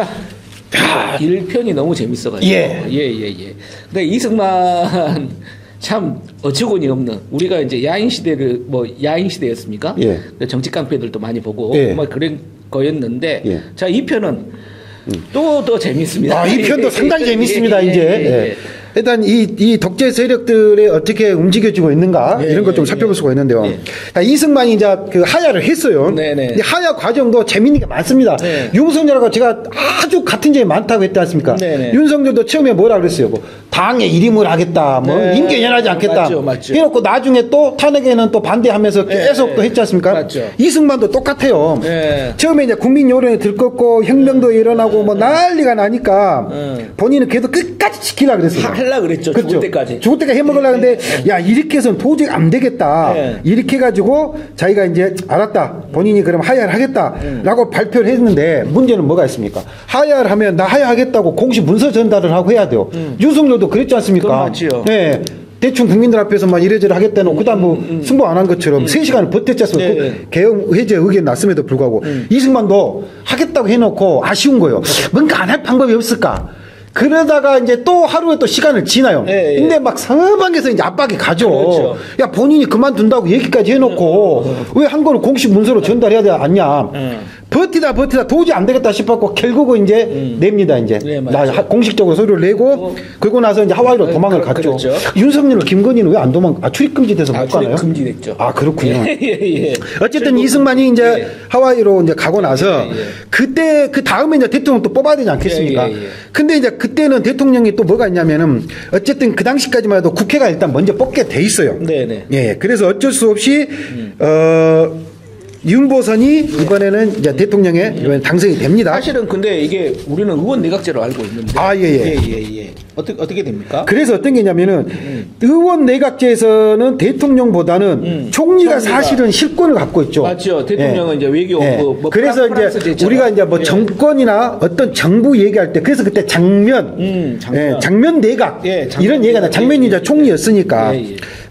야, 1편이 너무 재밌어가지고. 예. 근데 이승만 참 어처구니 없는, 우리가 이제 야인 시대였습니까? 예. 정치 깡패들도 많이 보고 예. 뭐 그런 거였는데, 예. 자, 2편은 또 더 재밌습니다. 아, 2편도 상당히 재밌습니다, 이제. 일단 이 독재 세력들이 어떻게 움직여지고 있는가 이런 것 좀 살펴볼 수가 있는데요. 이승만이 이제 그 하야를 했어요. 근데 하야 과정도 재밌는 게 많습니다. 윤석열하고 제가 아주 같은 점이 많다고 했지 않습니까? 윤석열도 처음에 뭐라 그랬어요? 뭐 당에 일임을 하겠다, 뭐 임기연연하지 않겠다. 맞죠. 해놓고 나중에 또 탄핵에는 또 반대하면서 계속 또 했지 않습니까? 맞죠. 이승만도 똑같아요. 처음에 이제 국민 여론이 들끓고 혁명도 일어나고 뭐 난리가 나니까 본인은 계속 끝까지 지키려고 그랬어요. 하려고 그랬죠. 그렇죠. 죽을 때까지. 죽을 때까지 해먹으려고 하는데, 야, 이렇게 해서는 도저히 안 되겠다. 이렇게 해가지고, 자기가 이제, 알았다. 본인이 그럼 하야를 하겠다. 라고 발표를 했는데, 문제는 뭐가 있습니까? 하야를 하면, 나 하야하겠다고 공식 문서 전달을 하고 해야 돼요. 윤석열도 그랬지 않습니까? 맞지요. 네. 대충 국민들 앞에서만 이래저래 하겠다는, 그 다음 뭐, 승부 안 한 것처럼 3시간을 버텼지 않습니까? 개헌 해제 의견 났음에도 불구하고. 이승만도 하겠다고 해놓고 아쉬운 거예요. 뭔가 안 할 방법이 없을까? 그러다가 이제 또 하루에 또 시간을 지나요. 근데 막 상하방에서 이제 압박이 가죠. 그렇죠. 야, 본인이 그만둔다고 얘기까지 해놓고 왜 한 거를 공식 문서로 전달해야 되지 않냐. 버티다 도저히 안 되겠다 싶었고 결국은 이제 냅니다, 이제. 공식적으로 서류를 내고 그러고 나서 이제 하와이로 도망을 갔죠. 그렇죠. 윤석열과 김건희는 왜 안 출입금지 돼서 못 가나요? 출입금지됐죠. 아, 그렇군요. 어쨌든 이승만이 이제 하와이로 이제 가고 나서 그때 그 다음에 이제 대통령 또 뽑아야 되지 않겠습니까? 근데 이제 그때는 대통령이 또 뭐가 있냐면은 어쨌든 그 당시까지만 해도 국회가 일단 먼저 뽑게 돼 있어요. 예, 그래서 어쩔 수 없이 윤보선이 이번에는 이제 대통령에 이번에 당선이 됩니다. 사실은 근데 이게 우리는 의원 내각제로 알고 있는데. 예. 어떻게 됩니까? 그래서 어떤 게 있냐면은 의원 내각제에서는 대통령보다는 총리가 사실은 실권을 갖고 있죠. 맞죠. 대통령은 이제 외교 뭐 그래서 이제 우리가 이제 뭐 정권이나 어떤 정부 얘기할 때 그래서 그때 장면 내각 이런 얘기가 나 장면이 이제 총리였으니까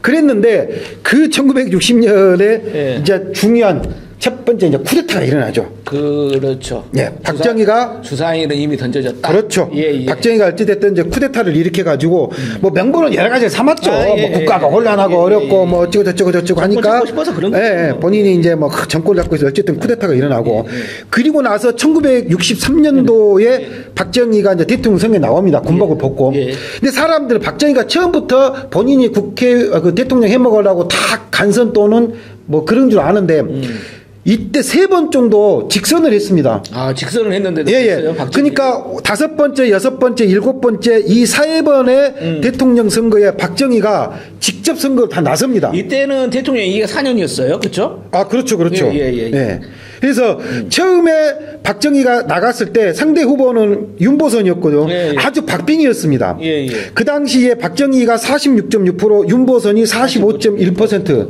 그랬는데 그 1960년에 이제 중요한 첫 번째 이제 쿠데타가 일어나죠. 그렇죠. 예, 박정희가 주사위는 이미 던져졌다. 그렇죠. 박정희가 어찌됐든 이제 쿠데타를 일으켜 가지고 뭐 명분은 여러 가지를 삼았죠. 뭐 국가가 혼란하고 어렵고 뭐 어쩌고 저쩌고 하니까 싶어서 그런 거죠. 본인이 이제 뭐 정권을 잡고 있어 어쨌든 쿠데타가 일어나고 그리고 나서 1963년도에 박정희가 이제 대통령 선거에 나옵니다. 군복을 벗고. 근데 사람들은 박정희가 처음부터 본인이 국회 그 대통령 해먹으려고 다 간선 또는 뭐 그런 줄 아는데. 이때 3번 정도 직선을 했습니다. 아, 직선을 했는데도 됐어요? 그러니까 5번째, 6번째, 7번째 이 4번의 대통령 선거에 박정희가 직접 선거를 다 나섭니다. 이때는 대통령 임기가 4년이었어요. 그렇죠? 아, 그렇죠. 예. 그래서 처음에 박정희가 나갔을 때 상대 후보는 윤보선이었거든요. 아주 박빙이었습니다. 그 당시에 박정희가 46.6%, 윤보선이 45.1%.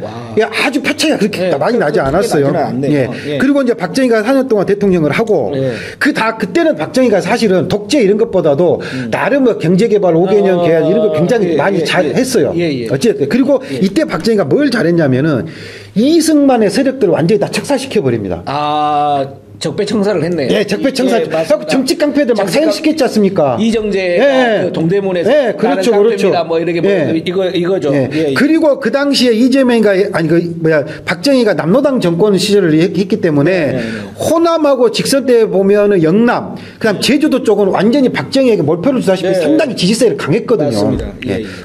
아주 표차가 그렇게 많이 나지 않았어요. 그리고 이제 박정희가 4년 동안 대통령을 하고 그때는 박정희가 사실은 독재 이런 것보다도 나름 뭐 경제개발 5개년 계획 이런 거 굉장히 많이 잘 했어요. 어쨌든 그리고 이때 박정희가 뭘 잘했냐면은 이승만의 세력들을 완전히 다 척사시켜 버립니다. 아, 적폐청사를 했네요. 예, 적폐청사. 정치 깡패들 막 사형시켰지 않습니까? 이정재가 그 동대문에서 그렇죠. 뭐 이렇게 뭐 이거죠. 그리고 그 당시에 이재명이가 박정희가 남로당 정권 시절을 했기 때문에 호남하고 직선대 보면은 영남, 그다음 제주도 쪽은 완전히 박정희에게 몰표를 주다시피 상당히 지지세를 강했거든요. 맞습니다.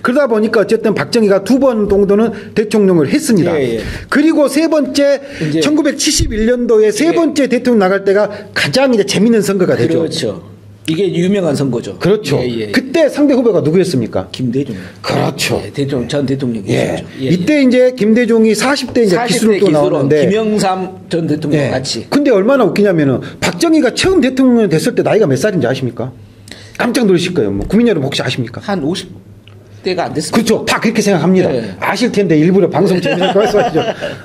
그러다 보니까 어쨌든 박정희가 2번 정도는 대통령을 했습니다. 그리고 3번째 1971년도에 3번째 대통령 나갈 때가 가장 이제 재밌는 선거가 되죠. 그렇죠. 이게 유명한 선거죠. 그렇죠. 그때 상대 후보가 누구였습니까? 김대중. 그렇죠. 전 대통령이었죠. 이때 이제 김대중이 40대 이제 기수로 또 나오는데 김영삼 전 대통령 같이. 근데 얼마나 웃기냐면은 박정희가 처음 대통령 됐을 때 나이가 몇 살인지 아십니까? 깜짝 놀라실 거예요. 뭐 국민 여러분 혹시 아십니까? 한 50대가 안 됐습니다. 그렇죠. 다 그렇게 생각합니다. 아실 텐데 일부러 방송 재미있게 말씀하시죠.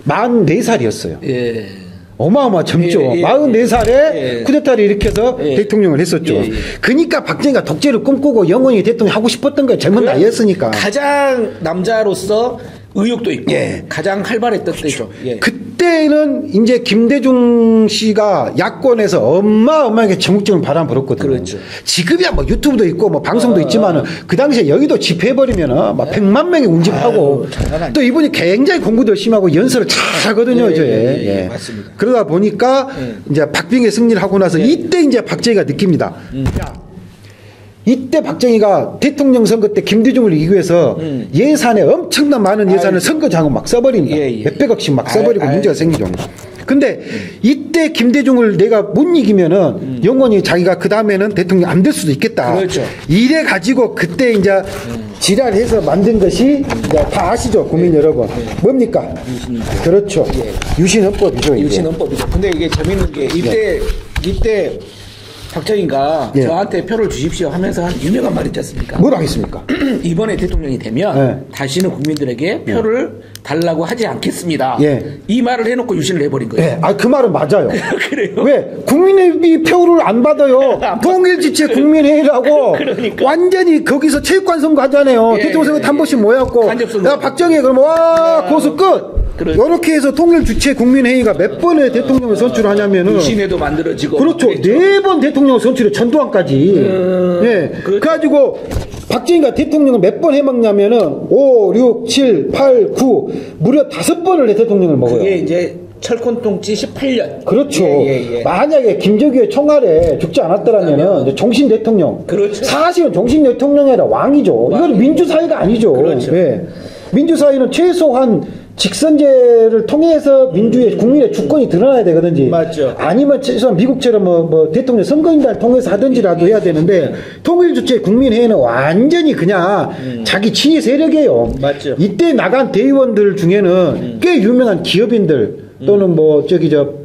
44살이었어요. 어마어마 젊죠. 44살에 쿠데타를 일으켜서 대통령을 했었죠. 그러니까 박정희가 독재를 꿈꾸고 영원히 대통령 하고 싶었던 거예요. 젊은 나이였으니까. 가장 남자로서 의혹도 있고 가장 활발했던 때죠. 그때는 이제 김대중 씨가 야권에서 어마어마하게 전국적인 바람 불었거든요. 그렇죠. 지금이야 뭐 유튜브도 있고 뭐 방송도 있지만은 그 당시에 여의도 집회해버리면은 막 100만 명이 운집하고 또 이분이 굉장히 공부도 열심히 하고 연설을 잘 하거든요. 맞습니다. 그러다 보니까 이제 박빙의 승리를 하고 나서 이때 이제 박정희가 느낍니다. 이때 박정희가 대통령 선거 때 김대중을 이기기 위해서 예산에 엄청난 많은 예산을 선거장을 막 써버립니다. 몇백억씩 막 써버리고 문제가 생기죠. 근데 이때 김대중을 내가 못 이기면은 영원히 자기가 그 다음에는 대통령이 안 될 수도 있겠다. 그렇죠. 이래 가지고 그때 이제 지랄해서 만든 것이 이제 다 아시죠, 국민 여러분. 뭡니까? 유신헌법. 그렇죠. 유신헌법이죠. 유신헌법이죠. 근데 이게 재밌는 게 이때 박정희가 저한테 표를 주십시오 하면서 한 유명한 말이 있지 않습니까? 뭘 하겠습니까? 이번에 대통령이 되면 다시는 국민들에게 표를 달라고 하지 않겠습니다. 이 말을 해놓고 유신을 해버린 거예요. 그 말은 맞아요. 그래요? 왜? 국민의 표를 안 받아요. 통일지체 국민회의라고 그러니까. 완전히 거기서 체육관 선거 하잖아요. 대통령 선거 한 번씩 모였고 야 박정희 그러면 와 고수 끝. 이렇게 해서 통일주체 국민회의가 몇 번의 대통령을 선출하냐면은 유신회도 만들어지고 그렇죠. 4번 대통령을 선출해 전두환까지. 그래가지고 박정희가 대통령을 몇 번 해먹냐면은 5, 6, 7, 8, 9 무려 5번을 대통령을 먹어요. 그게 이제 철권통치 18년. 그렇죠. 만약에 김정일의 총알에 죽지 않았더라면은 종신 대통령. 그렇죠. 사실은 종신 대통령이 아니라 왕이죠. 이건 민주사회가 아니죠. 그렇죠. 민주사회는 최소한 직선제를 통해서 민주의 국민의 주권이 드러나야 되거든요. 맞죠. 아니면 최소한 미국처럼 뭐 대통령 선거인단을 통해서 하든지라도 해야 되는데 통일주체 국민회의는 완전히 그냥 자기 친위 세력이에요. 맞죠. 이때 나간 대의원들 중에는 꽤 유명한 기업인들 또는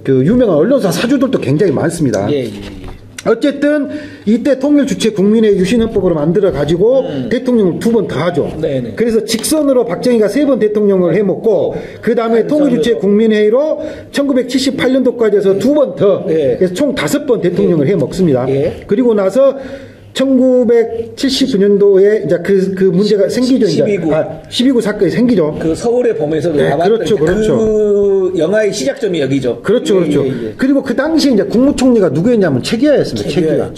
그 유명한 언론사 사주들도 굉장히 많습니다. 어쨌든 이때 통일주체 국민의 유신헌법으로 만들어 가지고 대통령을 2번 더 하죠. 그래서 직선으로 박정희가 3번 대통령을 해먹고 그 다음에 통일주체 국민회의로 1978년도까지 해서 2번 더 그래서 총 5번 대통령을 해먹습니다. 그리고 나서 1979년도에 이제 그 문제가 생기죠. 12구 사건이 생기죠. 그 서울의 봄에서도 그렇죠. 그 영화의 시작점이 여기죠. 그렇죠. 그리고 그 당시에 이제 국무총리가 누구였냐면 최규하였습니다. 최규하.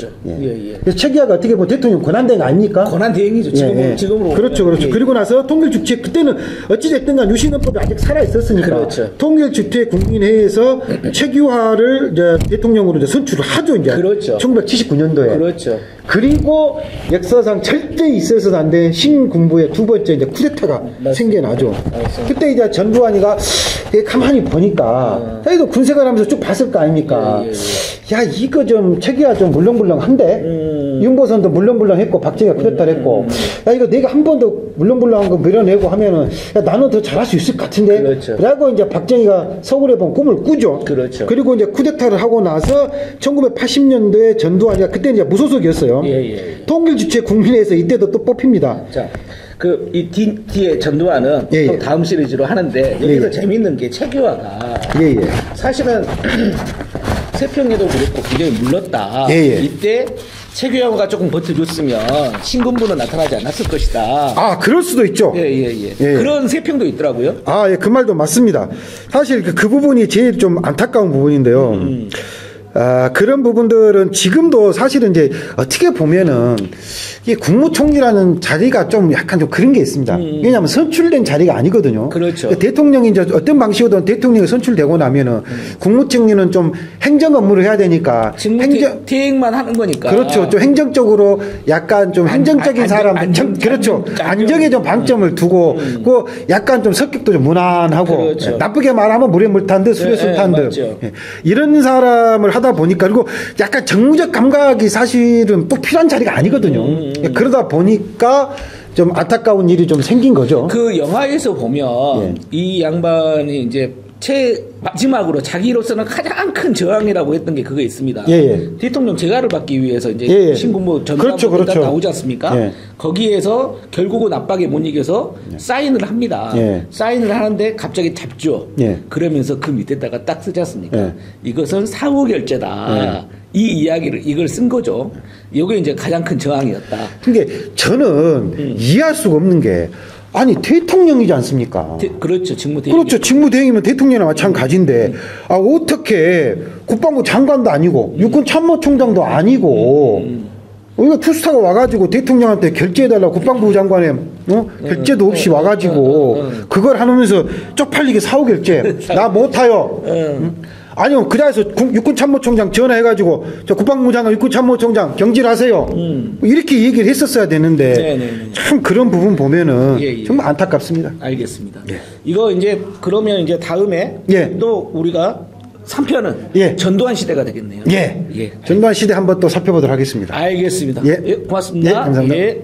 그래서 최규하가 어떻게 보면 대통령 권한대행 아닙니까? 권한대행이죠. 지금으로. 그렇죠. 그리고 나서 통일주체 그때는 어찌됐든간 유신헌법이 아직 살아 있었으니까. 통일주체 국민회의에서 최규하를 이제 대통령으로 이제 선출을 하죠. 이제 1979년도에. 그리고 역사상 절대 있어서는 안 된 신군부의 2번째 이제 쿠데타가 생겨나죠. 그때 이제 전두환이가 가만히 보니까 자기도 군생활하면서 쭉 봤을 거 아닙니까? 야 이거 좀 최기가 좀 물렁물렁한데 윤보선도 물렁물렁했고 박정희가 쿠데타를 했고 야 이거 내가 한 번도 물렁물렁한 거 밀어내고 하면은 야 나는 더 잘할 수 있을 것 같은데. 그리고 이제 박정희가 서울에 본 꿈을 꾸죠. 그리고 이제 쿠데타를 하고 나서 1980년도에 전두환이가 그때 이제 무소속이었어요. 통일주체 국민회의에서 이때도 또 뽑힙니다. 자, 이 뒤에 전두환은 또 다음 시리즈로 하는데 여기서 재밌는 게 최규하가 사실은 세평에도 그렇고 굉장히 물렀다. 이때 최규하가 조금 버텨줬으면 신군부는 나타나지 않았을 것이다. 그럴 수도 있죠. 그런 세평도 있더라고요. 그 말도 맞습니다. 사실 그 부분이 제일 좀 안타까운 부분인데요. 그런 부분들은 지금도 사실은 이제 어떻게 보면은 이게 국무총리라는 자리가 좀 약간 좀 그런 게 있습니다. 왜냐하면 선출된 자리가 아니거든요. 대통령이 이제 어떤 방식으로든 대통령이 선출되고 나면은 국무총리는 좀 행정 업무를 해야 되니까 대행만 하는 거니까. 좀 행정적으로 약간 좀 행정적인 사람, 안정에 좀 방점을 두고, 그 약간 좀 성격도 좀 무난하고, 나쁘게 말하면 물에 물 탄 듯, 술에 술 탄 듯. 이런 사람을 하다 보니까, 그리고 약간 정무적 감각이 사실은 또 필요한 자리가 아니거든요. 그러다 보니까 좀 안타까운 일이 좀 생긴 거죠. 그 영화에서 보면 이 양반이 이제 마지막으로 자기로서는 가장 큰 저항이라고 했던 게 그거 있습니다. 대통령 재가를 받기 위해서 이제 신군부 전담부 나오지 않습니까? 거기에서 결국은 압박에 못 이겨서 사인을 합니다. 사인을 하는데 갑자기 잡죠. 그러면서 그 밑에다가 딱 쓰지 않습니까? 이것은 사후결제다. 이 이야기를 이걸 쓴 거죠. 이게 이제 가장 큰 저항이었다. 근데 저는 이해할 수가 없는 게 아니 대통령이지 않습니까? 그렇죠. 직무대행. 그렇죠. 직무대행이면 대통령이나 마찬가지인데 어떻게 국방부 장관도 아니고 육군 참모총장도 아니고 우리가 투스타가 와가지고 대통령한테 결제해달라고 국방부 장관에 결제도 없이 와가지고 그걸 하면서 쪽팔리게 사후 결제 나 못타요. 아니요, 그래서 육군 참모총장 전화해가지고 저 국방부 장관, 육군 참모총장 경질하세요. 이렇게 얘기를 했었어야 되는데 네네네. 참 그런 부분 보면은 정말 안타깝습니다. 알겠습니다. 이거 이제 그러면 이제 다음에 또 우리가 3편은 전두환 시대가 되겠네요. 전두환 시대 한번 또 살펴보도록 하겠습니다. 알겠습니다. 고맙습니다. 감사합니다.